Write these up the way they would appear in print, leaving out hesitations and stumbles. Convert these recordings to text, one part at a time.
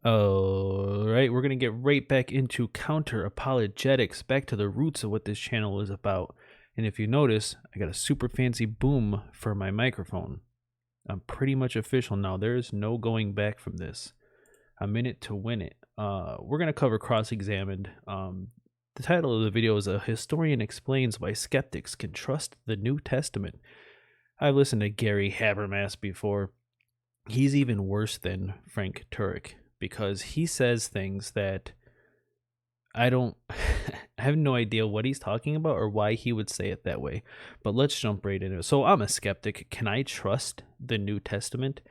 All right, we're going to get right back into counter apologetics, back to the roots of what this channel is about. And if you notice, I got a super fancy boom for my microphone. I'm pretty much official now. There is no going back from this. I'm in it to win it. We're going to cover cross-examined. The title of the video is A Historian Explains Why Skeptics Can Trust the New Testament. I've listened to Gary Habermas before. He's even worse than Frank Turek, because he says things that I have no idea what he's talking about or why he would say it that way. But let's jump right into it. So I'm a skeptic. Can I trust the New Testament?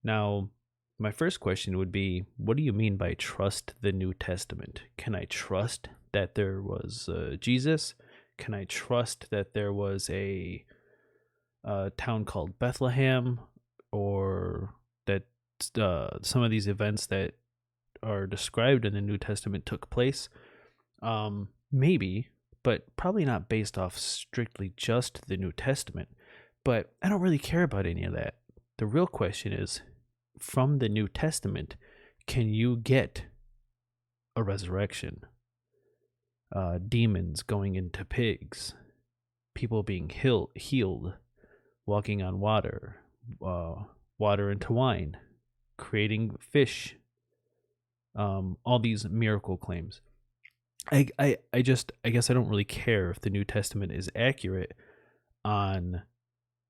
Now, my first question would be, what do you mean by trust the New Testament? Can I trust that there was Jesus? Can I trust that there was a town called Bethlehem, or that some of these events that are described in the New Testament took place? Maybe, but probably not based off strictly just the New Testament. But I don't really care about any of that. The real question is, from the New Testament, can you get a resurrection? Demons going into pigs, people being healed, walking on water, water into wine, creating fish, all these miracle claims. I guess I don't really care if the New Testament is accurate on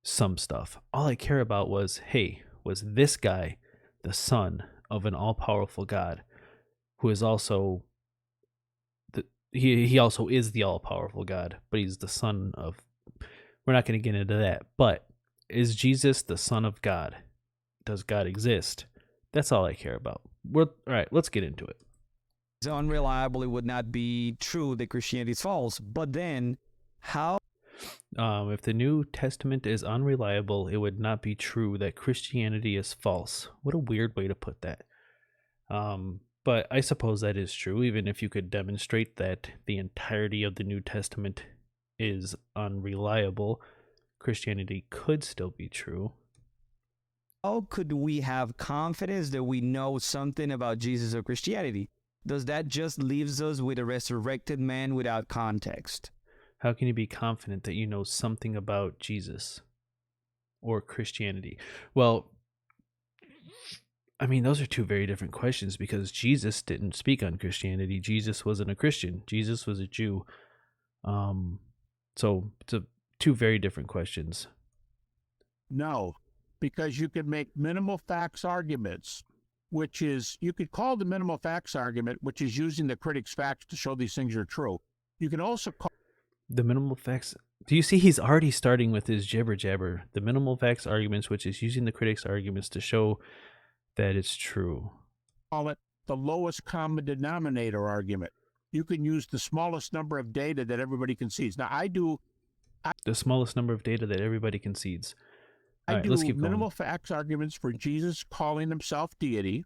some stuff. All I care about was, hey, was this guy the son of an all-powerful God, who is also he also is the all-powerful God, but he's the son of, we're not going to get into that, but is Jesus the Son of God? Does God exist? That's all I care about. All right, let's get into it. It's unreliable. It would not be true that Christianity is false. But then, how? If the New Testament is unreliable, it would not be true that Christianity is false. What a weird way to put that. But I suppose that is true, even if you could demonstrate that the entirety of the New Testament is unreliable. Christianity could still be true. How could we have confidence that we know something about Jesus or Christianity? Does that just leaves us with a resurrected man without context? How can you be confident that you know something about Jesus or Christianity? Well, I mean, those are two very different questions, because Jesus didn't speak on Christianity. Jesus wasn't a Christian. Jesus was a Jew. So it's two very different questions. No, because you could make minimal facts arguments, which is, you could call the minimal facts argument, which is using the critic's facts to show these things are true. You can also call the minimal facts. Do you see he's already starting with his jibber jabber? The minimal facts arguments, which is using the critic's arguments to show that it's true. Call it the lowest common denominator argument. You can use the smallest number of data that everybody concedes. Now, the smallest number of data that everybody concedes. All right, let's keep going. Minimal facts arguments for Jesus calling himself deity.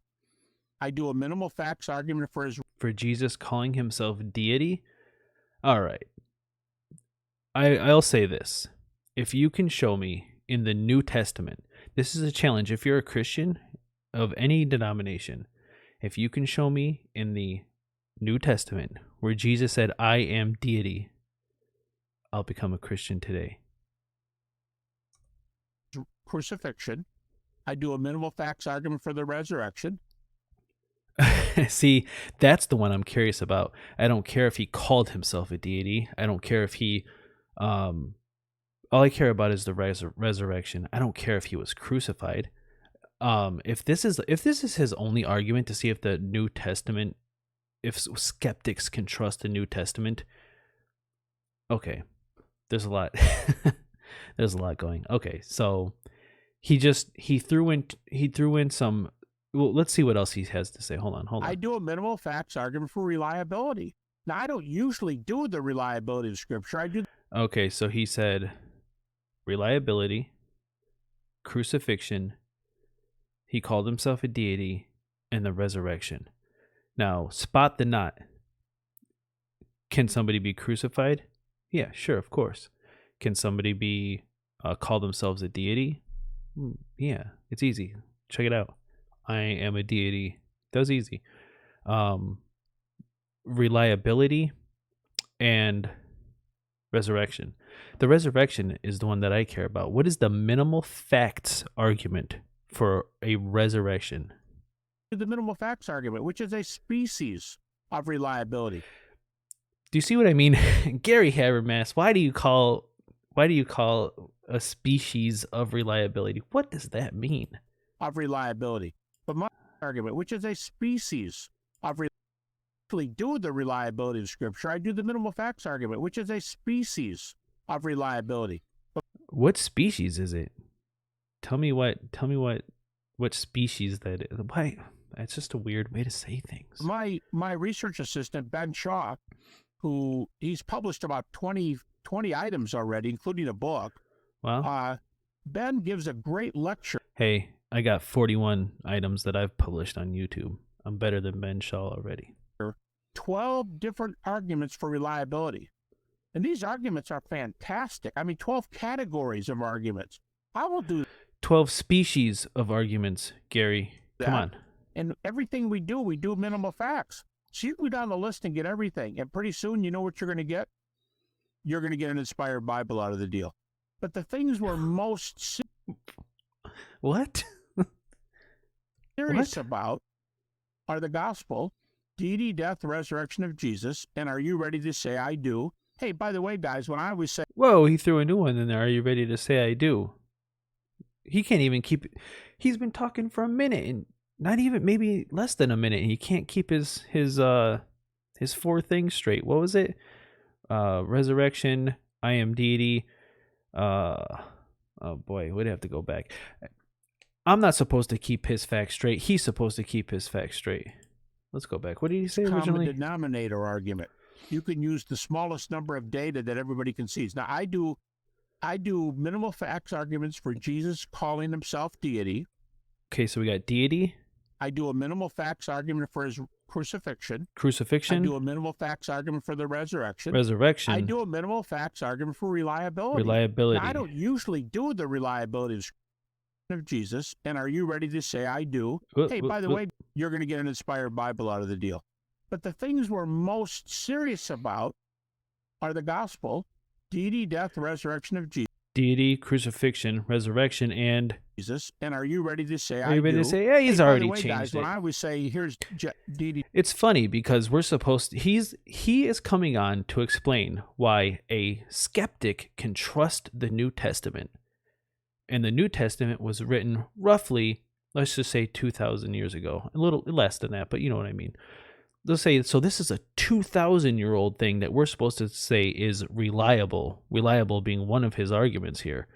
I do a minimal facts argument for Jesus calling himself deity. All right. I'll say this. If you can show me in the New Testament, this is a challenge. If you're a Christian of any denomination, if you can show me in the New Testament where Jesus said, I am deity, I'll become a Christian today. Crucifixion. I do a minimal facts argument for the resurrection. See, that's the one I'm curious about. I don't care if he called himself a deity. I don't care if he all I care about is the resurrection. I don't care if he was crucified. If this is his only argument to see if the New Testament, if skeptics can trust the New Testament, okay, there's a lot. There's a lot going. Okay, so he threw in some. Well, let's see what else he has to say. Hold on. I do a minimal facts argument for reliability. Now, I don't usually do the reliability of Scripture. Okay, so he said reliability, crucifixion, he called himself a deity, and the resurrection. Now, spot the knot. Can somebody be crucified? Yeah, sure, of course. Can somebody be call themselves a deity? Yeah, it's easy. Check it out. I am a deity. That was easy. Reliability and resurrection. The resurrection is the one that I care about. What is the minimal facts argument for a resurrection? The minimal facts argument, which is a species of reliability. Do you see what I mean? Gary Habermas, why do you call a species of reliability? What does that mean? Of reliability. But my argument, which is a species of reliability, do the reliability of Scripture. I do the minimal facts argument, which is a species of reliability. What species is it? Tell me what species that is. Why? That's just a weird way to say things. My research assistant, Ben Shaw, who he's published about 20 items already, including a book. Wow. Ben gives a great lecture. Hey, I got 41 items that I've published on YouTube. I'm better than Ben Shaw already. 12 different arguments for reliability. And these arguments are fantastic. I mean, 12 categories of arguments. I will do 12 species of arguments, Gary. Come on. And everything we do minimal facts. So you go down the list and get everything. And pretty soon, you know what you're going to get? You're going to get an inspired Bible out of the deal. But the things we're most What? serious about are the gospel, deity, death, resurrection of Jesus, and are you ready to say I do? Hey, by the way, guys, when I was saying... Whoa, he threw a new one in there. Are you ready to say I do? He can't even keep... He's been talking for a minute, and not even, maybe less than a minute, and he can't keep his four things straight. What was it? Resurrection, I am deity. Oh boy, we'd have to go back. I'm not supposed to keep his facts straight. He's supposed to keep his facts straight. Let's go back. What did he say originally? Common denominator argument. You can use the smallest number of data that everybody can see. Now, I do minimal facts arguments for Jesus calling himself deity. Okay, so we got deity. I do a minimal facts argument for his crucifixion. Crucifixion. I do a minimal facts argument for the resurrection. Resurrection. I do a minimal facts argument for reliability. Reliability. Now, I don't usually do the reliability of Jesus, and are you ready to say I do? Hey, by the way, you're going to get an inspired Bible out of the deal. But the things we're most serious about are the gospel, deity, death, resurrection of Jesus. Deity, crucifixion, resurrection, and Jesus. And are you ready to say I do? Are you ready to say, yeah, he's already changed guys, it. when I always say, here's deity. It's funny because we're supposed to, he is coming on to explain why a skeptic can trust the New Testament. And the New Testament was written roughly, let's just say 2,000 years ago. A little less than that, but you know what I mean. Let's say, so this is a 2,000-year-old thing that we're supposed to say is reliable. Reliable being one of his arguments here.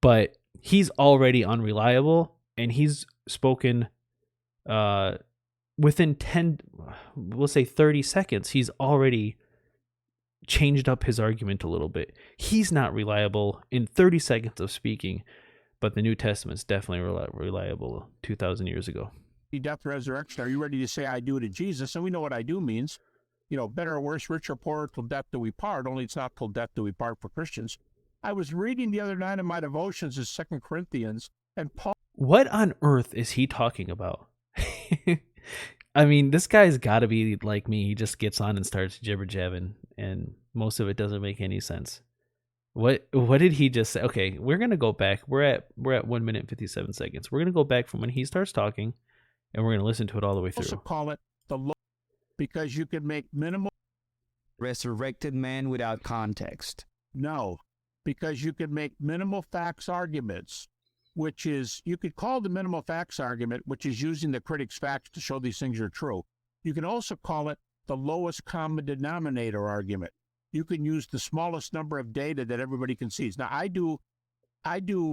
But he's already unreliable, and he's spoken within 30 seconds. He's already changed up his argument a little bit. He's not reliable in 30 seconds of speaking, but the New Testament's definitely reliable 2,000 years ago. Death, resurrection. Are you ready to say I do to Jesus? And we know what I do means. You know, better or worse, rich or poor, till death do we part. Only it's not till death do we part for Christians. I was reading the other night in my devotions in 2 Corinthians, and Paul... What on earth is he talking about? I mean, this guy's got to be like me. He just gets on and starts jibber-jabbing, and most of it doesn't make any sense. What did he just say? Okay, we're going to go back. We're at 1 minute and 57 seconds. We're going to go back from when he starts talking, and we're going to listen to it all the way through. Also call it the Lord, because you can make minimal... Resurrected man without context. No, because you can make minimal facts arguments, which is, you could call the minimal facts argument, which is using the critic's facts to show these things are true. You can also call it the lowest common denominator argument. You can use the smallest number of data that everybody can see. Now, I do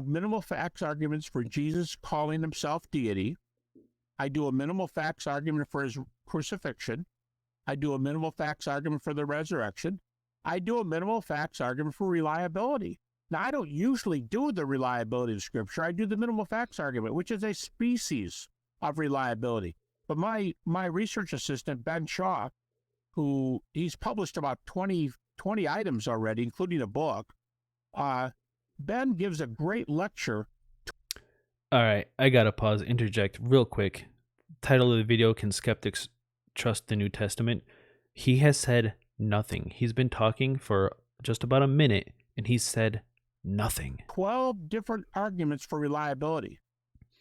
minimal facts arguments for Jesus calling himself deity. I do a minimal facts argument for his crucifixion. I do a minimal facts argument for the resurrection. I do a minimal facts argument for reliability. Now, I don't usually do the reliability of Scripture. I do the minimal facts argument, which is a species of reliability. But my research assistant, Ben Shaw, who he's published about 20 items already, including a book, Ben gives a great lecture. All right, I got to interject real quick. title of the video, Can Skeptics Trust the New Testament? He has said nothing. He's been talking for just about a minute, and he's said nothing. 12 different arguments for reliability.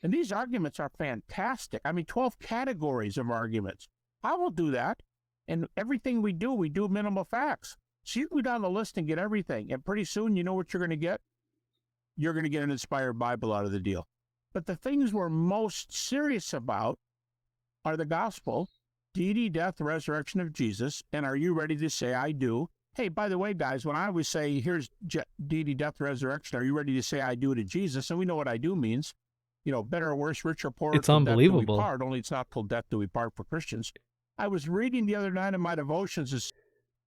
And these arguments are fantastic. I mean, 12 categories of arguments. I will do that. And everything we do minimal facts. So you can go down the list and get everything. And pretty soon, you know what you're going to get? You're going to get an inspired Bible out of the deal. But the things we're most serious about are the gospel, deity, death, resurrection of Jesus, and are you ready to say, I do? Hey, by the way, guys, when I always say, here's deity, death, resurrection, are you ready to say, I do to Jesus? And we know what I do means. You know, better or worse, rich or poor, it's till unbelievable. death do we part, only it's not till death do we part for Christians. I was reading the other night in my devotions.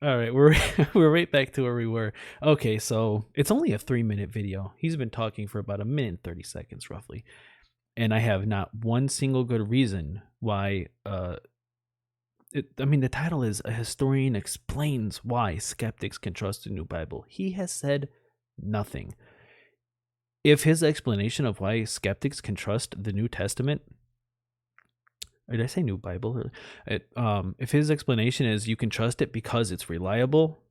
All right, we're right back to where we were. Okay, so it's only a 3-minute video. He's been talking for about 1 minute and 30 seconds roughly. And I have not one single good reason why the title is A Historian Explains Why Skeptics Can Trust the New Bible. He has said nothing. If his explanation of why skeptics can trust the New Testament, or did I say New Bible? If his explanation is you can trust it because it's reliable,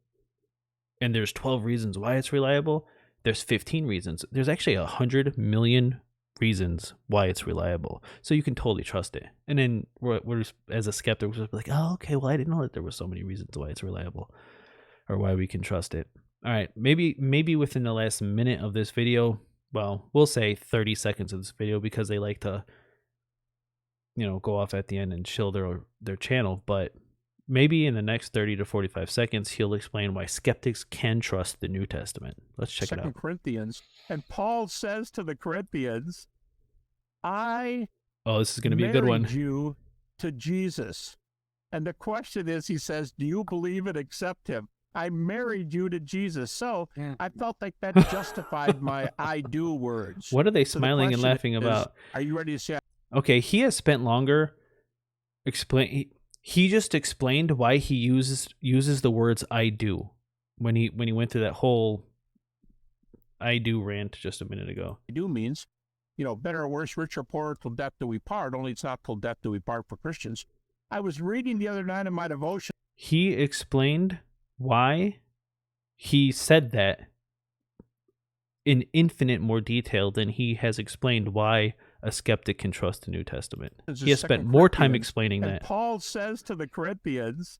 and there's 12 reasons why it's reliable, there's 15 reasons. There's actually 100 million reasons why it's reliable. So you can totally trust it. And then we're as a skeptic, we're just like, oh, okay, well, I didn't know that there were so many reasons why it's reliable or why we can trust it. All right, maybe within the last minute of this video, well, we'll say 30 seconds of this video because they like to, go off at the end and shill their channel. But maybe in the next 30 to 45 seconds, he'll explain why skeptics can trust the New Testament. Let's check it out. 2 Corinthians. And Paul says to the Corinthians, this is going to be a good one. Married you to Jesus. And the question is, he says, do you believe and accept him? I married you to Jesus. So I felt like that justified my I do words. What are they smiling and laughing about? Are you ready to say? Okay, he has spent longer he just explained why he uses the words I do when he went through that whole I do rant just a minute ago. I do means, better or worse, rich or poor, till death do we part, only it's not till death do we part for Christians. I was reading the other night in my devotion. He explained why he said that in infinite more detail than he has explained why a skeptic can trust the New Testament. He has spent more time explaining that. Paul says to the Corinthians,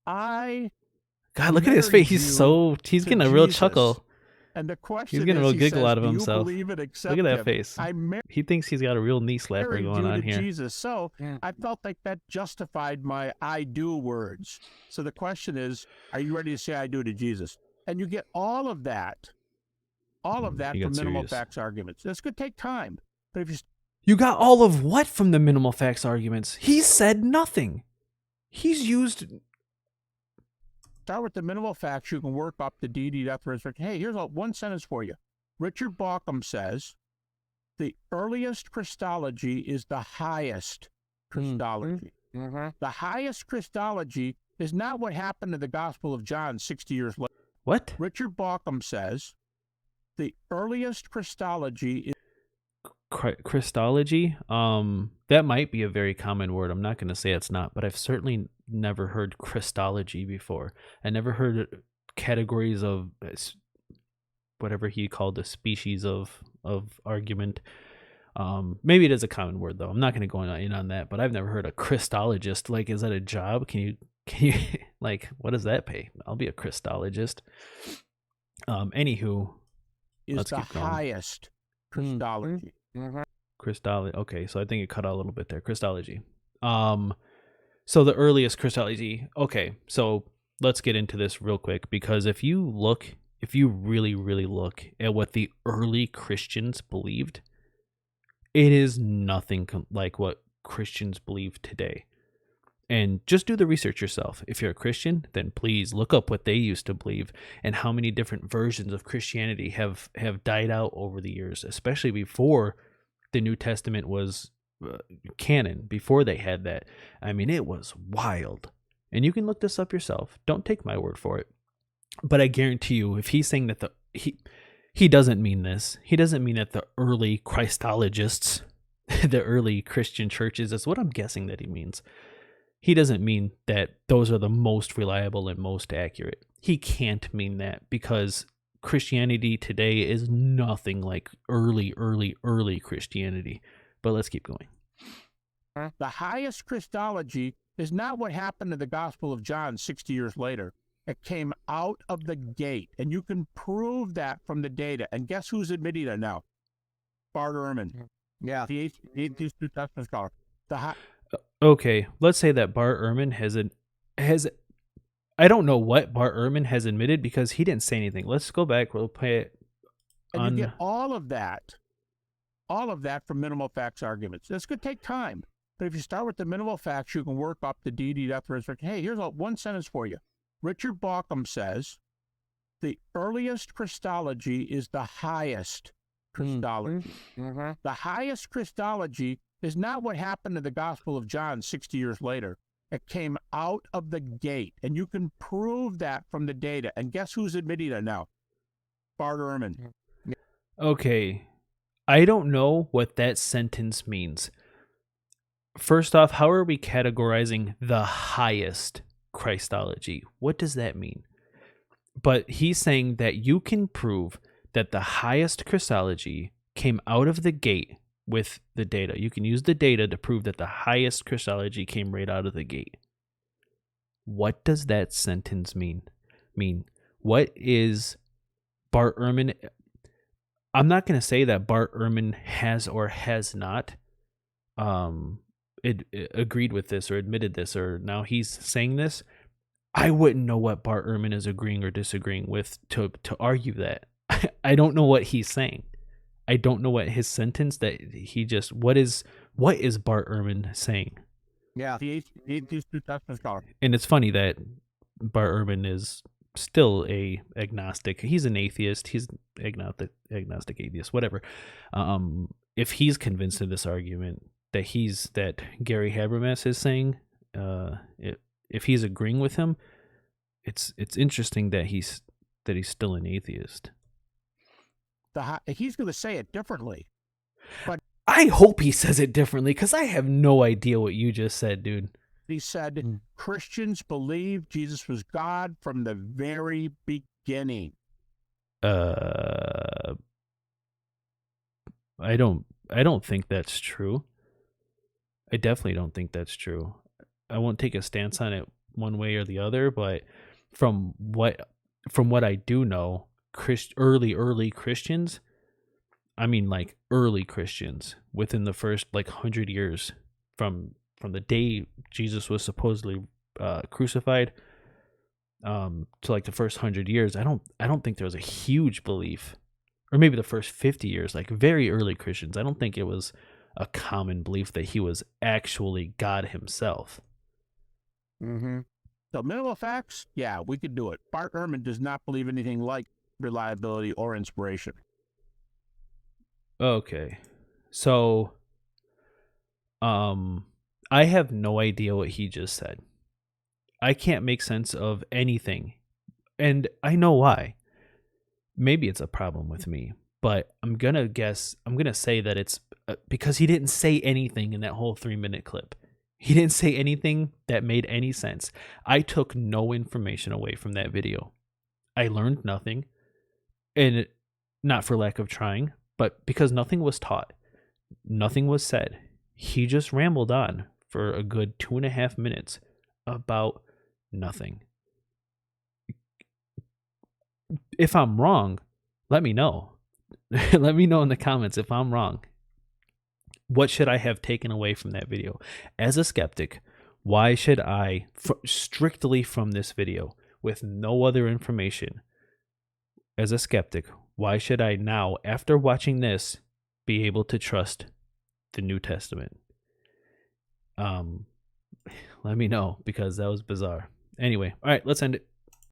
God, look at his face. He's getting a real chuckle. And the question he's getting a real giggle out of himself. Look at that face. He thinks he's got a real knee slapper going on here. Jesus. So I felt like that justified my I do words. So the question is, are you ready to say I do to Jesus? And you get all of that from minimal facts arguments. This could take time. But if you got all of what from the minimal facts arguments? He said nothing. He's used... Start with the minimal facts, you can work up the deity, death, resurrection. Hey, here's one sentence for you. Richard Bauckham says, the earliest Christology is the highest Christology. Mm-hmm. The highest Christology is not what happened to the Gospel of John 60 years later. What? Richard Bauckham says, the earliest Christology is... Christology? That might be a very common word. I'm not going to say it's not, but I've certainly never heard Christology before. I never heard categories of whatever he called a species of argument. Maybe it is a common word though. I'm not going to go in on that, but I've never heard a Christologist. Like, is that a job? Can you like, what does that pay? I'll be a Christologist. Anywho, let's keep going. Highest Christology. Mm-hmm. Christology. Okay, so I think it cut out a little bit there. Christology. So the earliest Christology. Okay, so let's get into this real quick, because if you really, really look at what the early Christians believed, it is nothing like what Christians believe today. And just do the research yourself. If you're a Christian, then please look up what they used to believe and how many different versions of Christianity have died out over the years, especially before the New Testament was canon, before they had that. I mean, it was wild. And you can look this up yourself. Don't take my word for it. But I guarantee you, if he's saying that he doesn't mean this. He doesn't mean that the early Christologists the early Christian churches is what I'm guessing that he means. He doesn't mean that those are the most reliable and most accurate. He can't mean that because Christianity today is nothing like early Christianity. But let's keep going. The highest Christology is not what happened to the Gospel of John 60 years later. It came out of the gate, and you can prove that from the data. And guess who's admitting it now? Bart Ehrman. Yeah. The atheist New Testament scholar. Okay, let's say that Bart Ehrman has I don't know what Bart Ehrman has admitted because he didn't say anything. Let's go back. We'll play it on. And you get all of that from minimal facts arguments. This could take time, but if you start with the minimal facts, you can work up the deity, death, resurrection. Hey, here's one sentence for you. Richard Bauckham says, the earliest Christology is the highest Christology. Mm-hmm. The highest Christology is not what happened to the Gospel of John 60 years later. It came out of the gate, and you can prove that from the data. And guess who's admitting it now? Bart Ehrman. Okay, I don't know what that sentence means. First off, how are we categorizing the highest Christology? What does that mean? But he's saying that you can prove that the highest Christology came out of the gate with the data. You can use the data to prove that the highest Christology came right out of the gate. What does that sentence mean? What is Bart Ehrman? I'm not going to say that Bart Ehrman has or has not agreed with this or admitted this, or now he's saying this. I wouldn't know what Bart Ehrman is agreeing or disagreeing with to argue that. I don't know what he's saying. I don't know what his sentence that he just, what is Bart Ehrman saying? Yeah, the atheist New Testament scholar. And it's funny that Bart Ehrman is still a agnostic. He's an atheist. He's agnostic atheist, whatever. If he's convinced of this argument that Gary Habermas is saying, if he's agreeing with him, it's interesting that he's still an atheist. He's going to say it differently, but I hope he says it differently because I have no idea what you just said, dude. he said Christians believe Jesus was God from the very beginning. I don't think that's true. I definitely don't think that's true. I won't take a stance on it one way or the other, but from what I do know, early Christians, I mean like early Christians within the first 100 years from the day Jesus was supposedly crucified to the first 100 years, I don't think there was a huge belief, or maybe the first 50 years, very early Christians, I don't think it was a common belief that he was actually God himself. Mm-hmm. So minimal facts, yeah, we could do it. Bart Ehrman does not believe anything like reliability or inspiration. Okay. So I have no idea what he just said. I can't make sense of anything. And I know why. Maybe it's a problem with me, but I'm going to say that it's because he didn't say anything in that whole 3-minute clip. He didn't say anything that made any sense. I took no information away from that video. I learned nothing, and not for lack of trying, but because nothing was taught, nothing was said. He just rambled on for a good 2.5 minutes about nothing. If I'm wrong, let me know. Let me know in the comments if I'm wrong. What should I have taken away from that video? As a skeptic, why should I, strictly from this video, with no other information, as a skeptic, why should I now, after watching this, be able to trust the New Testament? Let me know, because that was bizarre. Anyway, all right, let's end it.